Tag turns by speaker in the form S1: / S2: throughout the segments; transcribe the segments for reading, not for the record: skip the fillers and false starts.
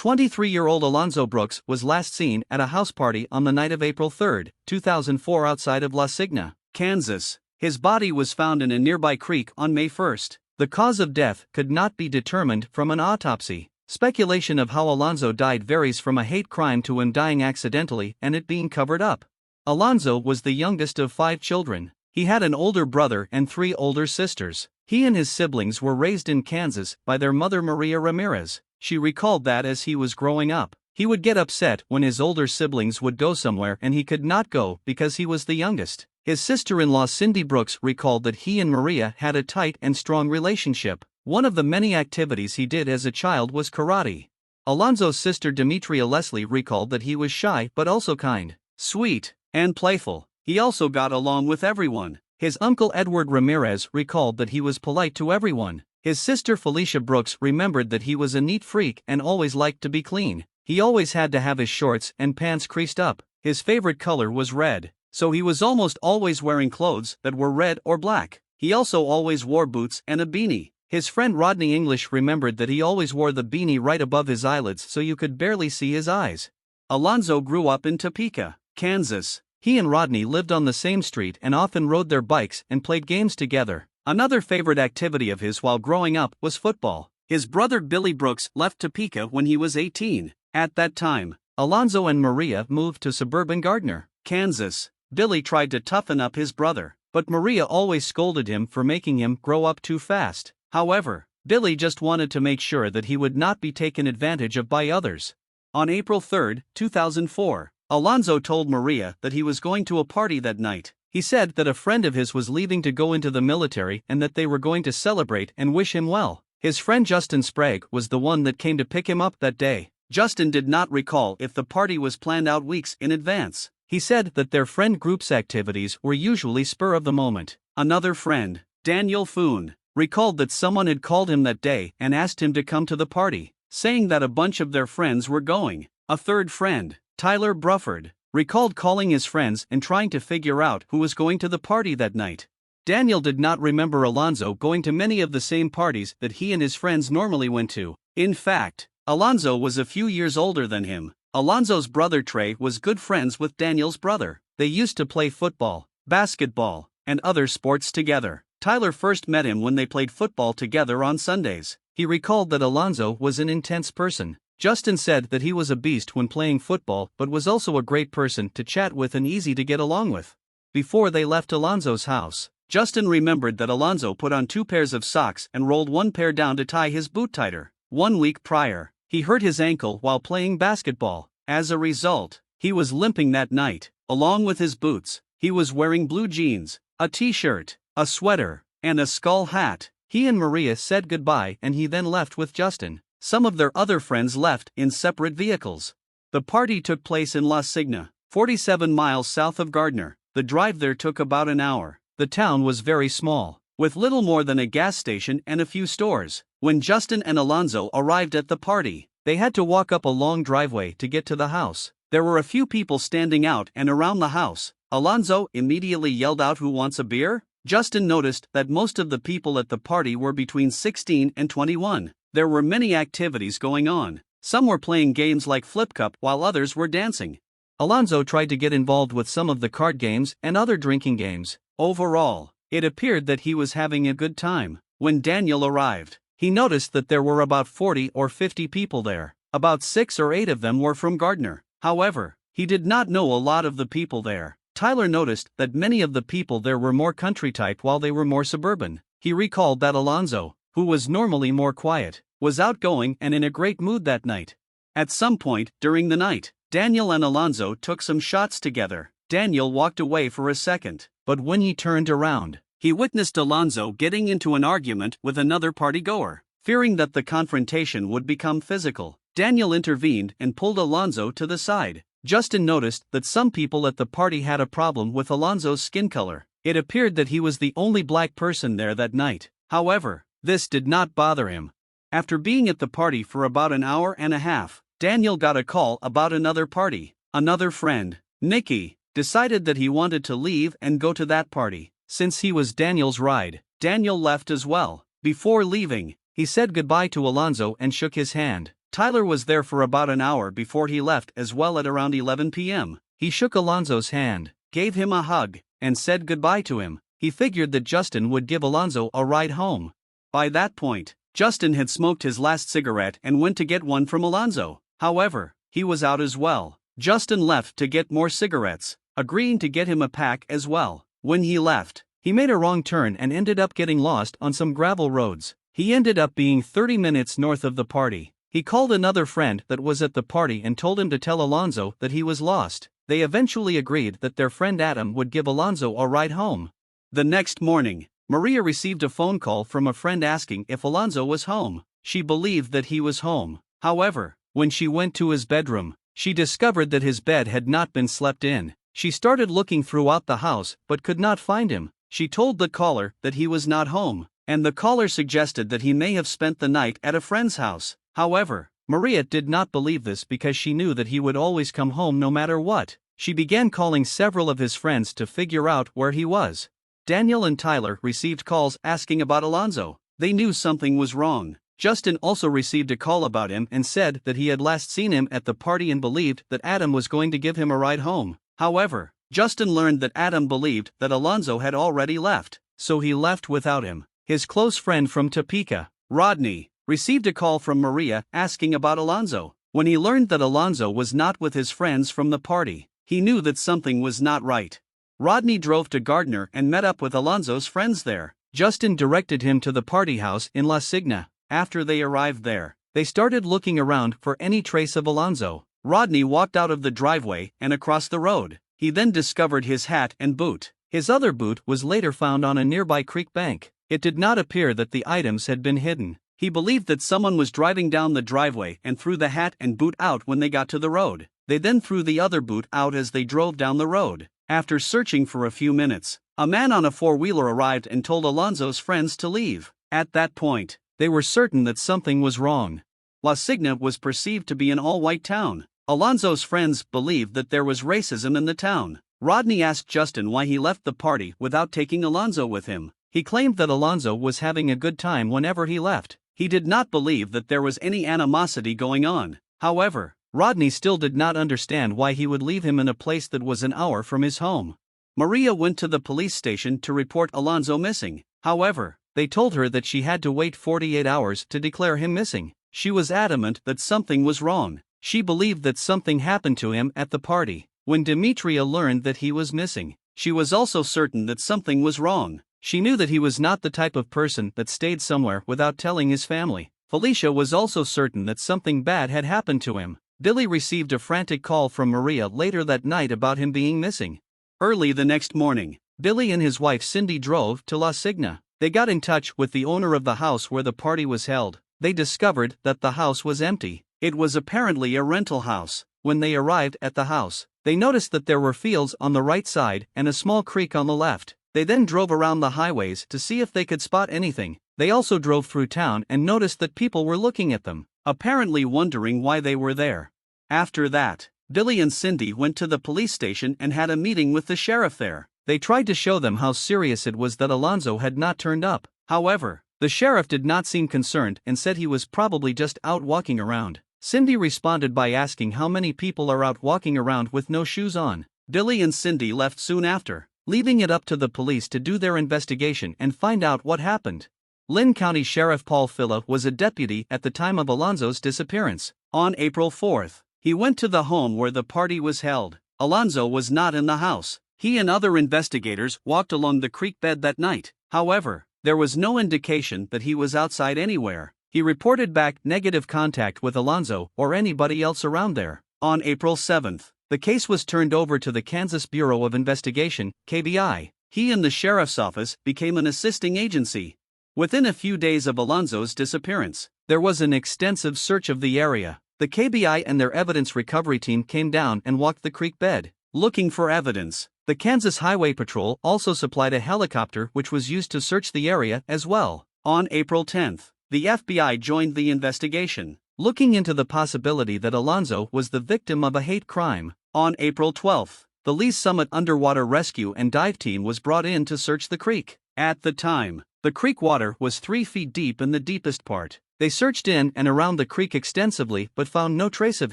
S1: 23-year-old Alonzo Brooks was last seen at a house party on the night of April 3, 2004 outside of La Signa, Kansas. His body was found in a nearby creek on May 1. The cause of death could not be determined from an autopsy. Speculation of how Alonzo died varies from a hate crime to him dying accidentally and it being covered up. Alonzo was the youngest of 5 children. He had an older brother and 3 older sisters. He and his siblings were raised in Kansas by their mother Maria Ramirez. She recalled that as he was growing up, he would get upset when his older siblings would go somewhere and he could not go because he was the youngest. His sister-in-law Cindy Brooks recalled that he and Maria had a tight and strong relationship. One of the many activities he did as a child was karate. Alonzo's sister Demetria Leslie recalled that he was shy but also kind, sweet, and playful. He also got along with everyone. His uncle Edward Ramirez recalled that he was polite to everyone. His sister Felicia Brooks remembered that he was a neat freak and always liked to be clean. He always had to have his shorts and pants creased up. His favorite color was red, so he was almost always wearing clothes that were red or black. He also always wore boots and a beanie. His friend Rodney English remembered that he always wore the beanie right above his eyelids so you could barely see his eyes. Alonzo grew up in Topeka, Kansas. He and Rodney lived on the same street and often rode their bikes and played games together. Another favorite activity of his while growing up was football. His brother Billy Brooks left Topeka when he was 18. At that time, Alonzo and Maria moved to suburban Gardner, Kansas. Billy tried to toughen up his brother, but Maria always scolded him for making him grow up too fast. However, Billy just wanted to make sure that he would not be taken advantage of by others. On April 3, 2004, Alonzo told Maria that he was going to a party that night. He said that a friend of his was leaving to go into the military and that they were going to celebrate and wish him well. His friend Justin Sprague was the one that came to pick him up that day. Justin did not recall if the party was planned out weeks in advance. He said that their friend group's activities were usually spur of the moment. Another friend, Daniel Foon, recalled that someone had called him that day and asked him to come to the party, saying that a bunch of their friends were going. A third friend, Tyler Brufford, recalled calling his friends and trying to figure out who was going to the party that night. Daniel did not remember Alonzo going to many of the same parties that he and his friends normally went to. In fact, Alonzo was a few years older than him. Alonzo's brother Trey was good friends with Daniel's brother. They used to play football, basketball, and other sports together. Tyler first met him when they played football together on Sundays. He recalled that Alonzo was an intense person. Justin said that he was a beast when playing football but was also a great person to chat with and easy to get along with. Before they left Alonzo's house, Justin remembered that Alonzo put on 2 pairs of socks and rolled 1 pair down to tie his boot tighter. 1 week prior, he hurt his ankle while playing basketball. As a result, he was limping that night. Along with his boots, he was wearing blue jeans, a t-shirt, a sweater, and a skull hat. He and Maria said goodbye and he then left with Justin. Some of their other friends left in separate vehicles. The party took place in La Signa, 47 miles south of Gardner. The drive there took about an hour. The town was very small, with little more than a gas station and a few stores. When Justin and Alonzo arrived at the party, they had to walk up a long driveway to get to the house. There were a few people standing out and around the house. Alonzo immediately yelled out, "Who wants a beer?" Justin noticed that most of the people at the party were between 16 and 21. There were many activities going on. Some were playing games like Flip Cup while others were dancing. Alonzo tried to get involved with some of the card games and other drinking games. Overall, it appeared that he was having a good time. When Daniel arrived, he noticed that there were about 40 or 50 people there. About 6 or 8 of them were from Gardner. However, he did not know a lot of the people there. Tyler noticed that many of the people there were more country type while they were more suburban. He recalled that Alonzo, who was normally more quiet, was outgoing and in a great mood that night. At some point during the night, Daniel and Alonzo took some shots together. Daniel walked away for a second, but when he turned around, he witnessed Alonzo getting into an argument with another partygoer. Fearing that the confrontation would become physical, Daniel intervened and pulled Alonzo to the side. Justin noticed that some people at the party had a problem with Alonzo's skin color. It appeared that he was the only black person there that night. However, this did not bother him. After being at the party for about an hour and a half, Daniel got a call about another party. Another friend, Nikki, decided that he wanted to leave and go to that party. Since he was Daniel's ride, Daniel left as well. Before leaving, he said goodbye to Alonzo and shook his hand. Tyler was there for about an hour before he left as well at around 11 p.m. He shook Alonzo's hand, gave him a hug, and said goodbye to him. He figured that Justin would give Alonzo a ride home. By that point, Justin had smoked his last cigarette and went to get one from Alonzo. However, he was out as well. Justin left to get more cigarettes, agreeing to get him a pack as well. When he left, he made a wrong turn and ended up getting lost on some gravel roads. He ended up being 30 minutes north of the party. He called another friend that was at the party and told him to tell Alonzo that he was lost. They eventually agreed that their friend Adam would give Alonzo a ride home. The next morning, Maria received a phone call from a friend asking if Alonzo was home. She believed that he was home. However, when she went to his bedroom, she discovered that his bed had not been slept in. She started looking throughout the house but could not find him. She told the caller that he was not home, and the caller suggested that he may have spent the night at a friend's house. However, Maria did not believe this because she knew that he would always come home no matter what. She began calling several of his friends to figure out where he was. Daniel and Tyler received calls asking about Alonzo. They knew something was wrong. Justin also received a call about him and said that he had last seen him at the party and believed that Adam was going to give him a ride home. However, Justin learned that Adam believed that Alonzo had already left, so he left without him. His close friend from Topeka, Rodney, received a call from Maria asking about Alonzo. When he learned that Alonzo was not with his friends from the party, he knew that something was not right. Rodney drove to Gardner and met up with Alonzo's friends there. Justin directed him to the party house in La Signa. After they arrived there, they started looking around for any trace of Alonzo. Rodney walked out of the driveway and across the road. He then discovered his hat and boot. His other boot was later found on a nearby creek bank. It did not appear that the items had been hidden. He believed that someone was driving down the driveway and threw the hat and boot out when they got to the road. They then threw the other boot out as they drove down the road. After searching for a few minutes, a man on a four-wheeler arrived and told Alonzo's friends to leave. At that point, they were certain that something was wrong. La Signa was perceived to be an all-white town. Alonzo's friends believed that there was racism in the town. Rodney asked Justin why he left the party without taking Alonzo with him. He claimed that Alonzo was having a good time whenever he left. He did not believe that there was any animosity going on. However, Rodney still did not understand why he would leave him in a place that was an hour from his home. Maria went to the police station to report Alonzo missing. However, they told her that she had to wait 48 hours to declare him missing. She was adamant that something was wrong. She believed that something happened to him at the party. When Demetria learned that he was missing, she was also certain that something was wrong. She knew that he was not the type of person that stayed somewhere without telling his family. Felicia was also certain that something bad had happened to him. Billy received a frantic call from Maria later that night about him being missing. Early the next morning, Billy and his wife Cindy drove to La Signa. They got in touch with the owner of the house where the party was held. They discovered that the house was empty. It was apparently a rental house. When they arrived at the house, they noticed that there were fields on the right side and a small creek on the left. They then drove around the highways to see if they could spot anything. They also drove through town and noticed that people were looking at them, apparently wondering why they were there. After that, Billy and Cindy went to the police station and had a meeting with the sheriff there. They tried to show them how serious it was that Alonzo had not turned up. However, the sheriff did not seem concerned and said he was probably just out walking around. Cindy responded by asking how many people are out walking around with no shoes on. Billy and Cindy left soon after, leaving it up to the police to do their investigation and find out what happened. Lynn County Sheriff Paul Filla was a deputy at the time of Alonzo's disappearance. On April 4th, he went to the home where the party was held. Alonzo was not in the house. He and other investigators walked along the creek bed that night. However, there was no indication that he was outside anywhere. He reported back negative contact with Alonzo or anybody else around there. On April 7th, the case was turned over to the Kansas Bureau of Investigation, KBI. He and the sheriff's office became an assisting agency. Within a few days of Alonzo's disappearance, there was an extensive search of the area. The KBI and their evidence recovery team came down and walked the creek bed, looking for evidence. The Kansas Highway Patrol also supplied a helicopter which was used to search the area as well. On April 10th, the FBI joined the investigation, looking into the possibility that Alonzo was the victim of a hate crime. On April 12th, the Lee's Summit Underwater Rescue and Dive Team was brought in to search the creek. At the time, the creek water was 3 feet deep in the deepest part. They searched in and around the creek extensively but found no trace of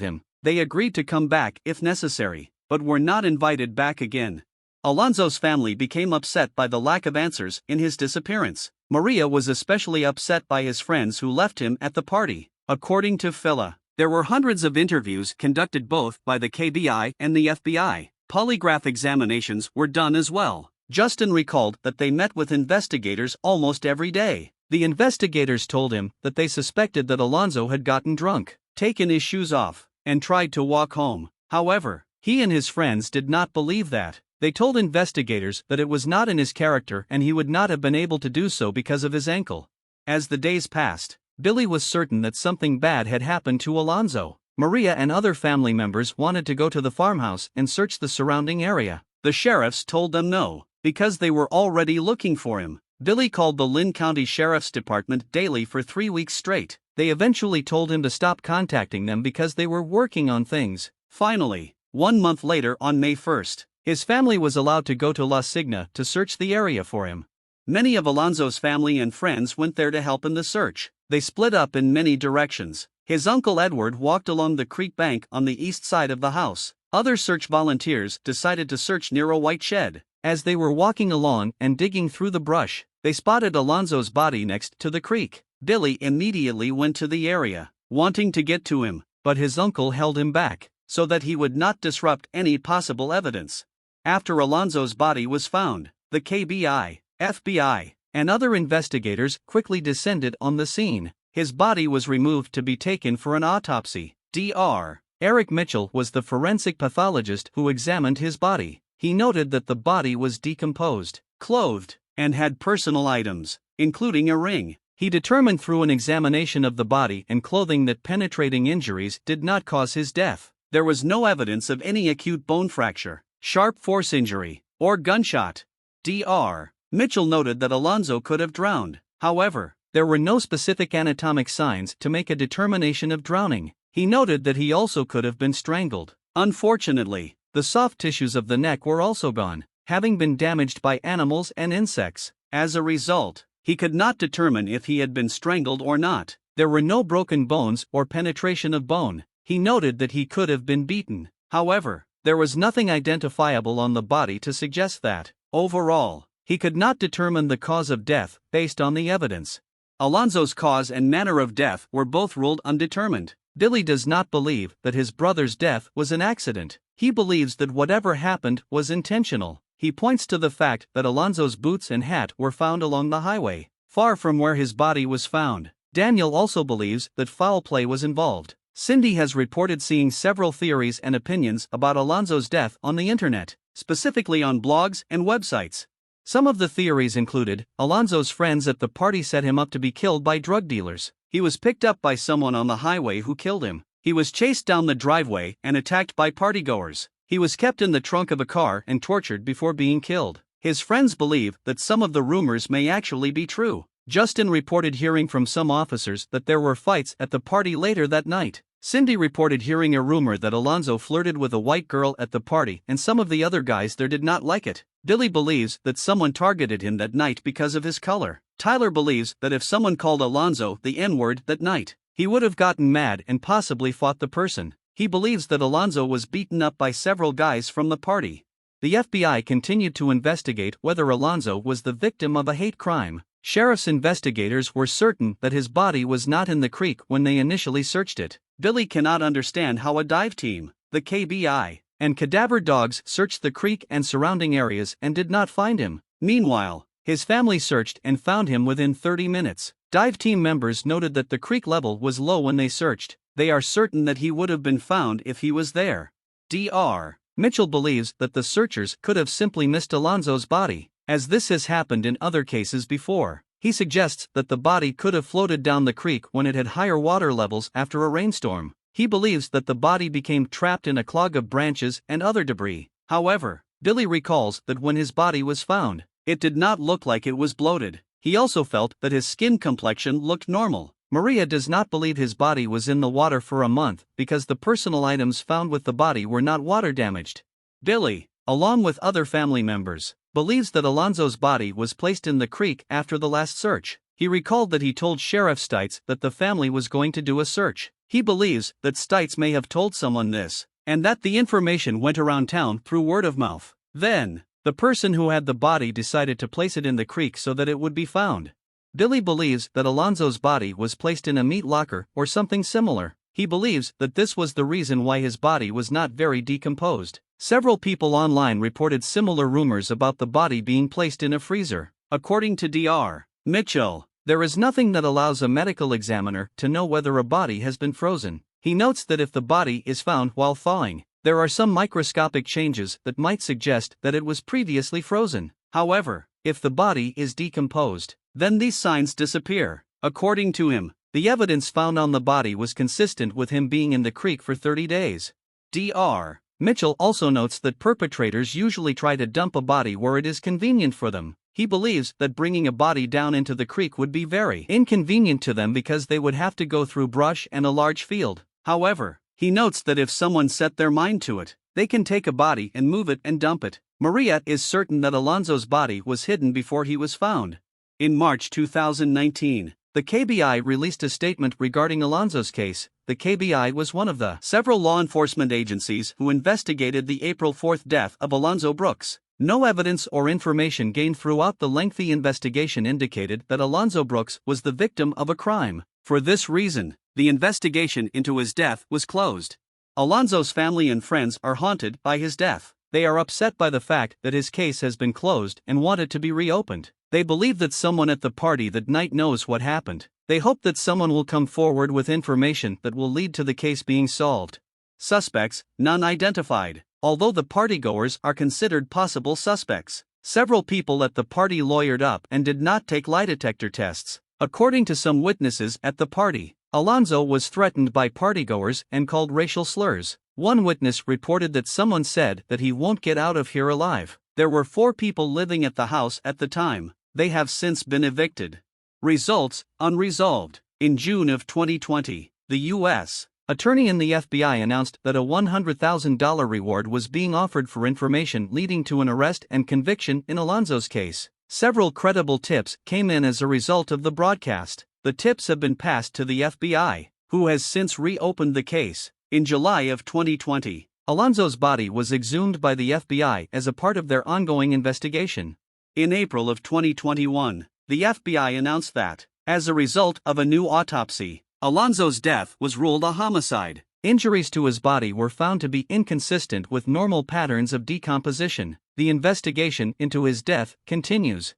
S1: him. They agreed to come back if necessary, but were not invited back again. Alonzo's family became upset by the lack of answers in his disappearance. Maria was especially upset by his friends who left him at the party. According to Phila, there were hundreds of interviews conducted both by the KBI and the FBI. Polygraph examinations were done as well. Justin recalled that they met with investigators almost every day. The investigators told him that they suspected that Alonzo had gotten drunk, taken his shoes off, and tried to walk home. However, he and his friends did not believe that. They told investigators that it was not in his character and he would not have been able to do so because of his ankle. As the days passed, Billy was certain that something bad had happened to Alonzo. Maria and other family members wanted to go to the farmhouse and search the surrounding area. The sheriffs told them no, because they were already looking for him. Billy called the Lynn County Sheriff's Department daily for 3 weeks straight. They eventually told him to stop contacting them because they were working on things. Finally, 1 month later on May 1st, his family was allowed to go to La Signa to search the area for him. Many of Alonzo's family and friends went there to help in the search. They split up in many directions. His uncle Edward walked along the creek bank on the east side of the house. Other search volunteers decided to search near a white shed. As they were walking along and digging through the brush, they spotted Alonzo's body next to the creek. Billy immediately went to the area, wanting to get to him, but his uncle held him back, so that he would not disrupt any possible evidence. After Alonzo's body was found, the KBI, FBI, and other investigators quickly descended on the scene. His body was removed to be taken for an autopsy. Dr. Eric Mitchell was the forensic pathologist who examined his body. He noted that the body was decomposed, clothed, and had personal items, including a ring. He determined through an examination of the body and clothing that penetrating injuries did not cause his death. There was no evidence of any acute bone fracture, sharp force injury, or gunshot. Dr. Mitchell noted that Alonzo could have drowned. However, there were no specific anatomic signs to make a determination of drowning. He noted that he also could have been strangled. Unfortunately, the soft tissues of the neck were also gone, having been damaged by animals and insects. As a result, he could not determine if he had been strangled or not. There were no broken bones or penetration of bone. He noted that he could have been beaten. However, there was nothing identifiable on the body to suggest that. Overall, he could not determine the cause of death based on the evidence. Alonzo's cause and manner of death were both ruled undetermined. Billy does not believe that his brother's death was an accident. He believes that whatever happened was intentional. He points to the fact that Alonzo's boots and hat were found along the highway, far from where his body was found. Daniel also believes that foul play was involved. Cindy has reported seeing several theories and opinions about Alonzo's death on the internet, specifically on blogs and websites. Some of the theories included, Alonzo's friends at the party set him up to be killed by drug dealers. He was picked up by someone on the highway who killed him. He was chased down the driveway and attacked by partygoers. He was kept in the trunk of a car and tortured before being killed. His friends believe that some of the rumors may actually be true. Justin reported hearing from some officers that there were fights at the party later that night. Cindy reported hearing a rumor that Alonzo flirted with a white girl at the party and some of the other guys there did not like it. Billy believes that someone targeted him that night because of his color. Tyler believes that if someone called Alonzo the N-word that night, he would have gotten mad and possibly fought the person. He believes that Alonzo was beaten up by several guys from the party. The FBI continued to investigate whether Alonzo was the victim of a hate crime. Sheriff's investigators were certain that his body was not in the creek when they initially searched it. Billy cannot understand how a dive team, the KBI, and cadaver dogs searched the creek and surrounding areas and did not find him. Meanwhile, his family searched and found him within 30 minutes. Dive team members noted that the creek level was low when they searched. They are certain that he would have been found if he was there. Dr. Mitchell believes that the searchers could have simply missed Alonzo's body, as this has happened in other cases before. He suggests that the body could have floated down the creek when it had higher water levels after a rainstorm. He believes that the body became trapped in a clog of branches and other debris. However, Billy recalls that when his body was found, it did not look like it was bloated. He also felt that his skin complexion looked normal. Maria does not believe his body was in the water for a month because the personal items found with the body were not water damaged. Billy, along with other family members, believes that Alonzo's body was placed in the creek after the last search. He recalled that he told Sheriff Stites that the family was going to do a search. He believes that Stites may have told someone this, and that the information went around town through word of mouth. Then, the person who had the body decided to place it in the creek so that it would be found. Billy believes that Alonzo's body was placed in a meat locker or something similar. He believes that this was the reason why his body was not very decomposed. Several people online reported similar rumors about the body being placed in a freezer. According to Dr. Mitchell, there is nothing that allows a medical examiner to know whether a body has been frozen. He notes that if the body is found while thawing, there are some microscopic changes that might suggest that it was previously frozen. However, if the body is decomposed, then these signs disappear. According to him, the evidence found on the body was consistent with him being in the creek for 30 days. Dr. Mitchell also notes that perpetrators usually try to dump a body where it is convenient for them. He believes that bringing a body down into the creek would be very inconvenient to them because they would have to go through brush and a large field. However, he notes that if someone set their mind to it, they can take a body and move it and dump it. Maria is certain that Alonzo's body was hidden before he was found. In March 2019, the KBI released a statement regarding Alonzo's case. The KBI was one of the several law enforcement agencies who investigated the April 4 death of Alonzo Brooks. No evidence or information gained throughout the lengthy investigation indicated that Alonzo Brooks was the victim of a crime. For this reason, the investigation into his death was closed. Alonzo's family and friends are haunted by his death. They are upset by the fact that his case has been closed and want it to be reopened. They believe that someone at the party that night knows what happened. They hope that someone will come forward with information that will lead to the case being solved. Suspects, none identified. Although the partygoers are considered possible suspects, several people at the party lawyered up and did not take lie detector tests. According to some witnesses at the party, Alonzo was threatened by partygoers and called racial slurs. One witness reported that someone said that he won't get out of here alive. There were 4 people living at the house at the time. They have since been evicted. Results, unresolved. In June of 2020, the U.S. Attorney in the FBI announced that a $100,000 reward was being offered for information leading to an arrest and conviction in Alonzo's case. Several credible tips came in as a result of the broadcast. The tips have been passed to the FBI, who has since reopened the case. In July of 2020, Alonzo's body was exhumed by the FBI as a part of their ongoing investigation. In April of 2021, the FBI announced that, as a result of a new autopsy, Alonzo's death was ruled a homicide. Injuries to his body were found to be inconsistent with normal patterns of decomposition. The investigation into his death continues.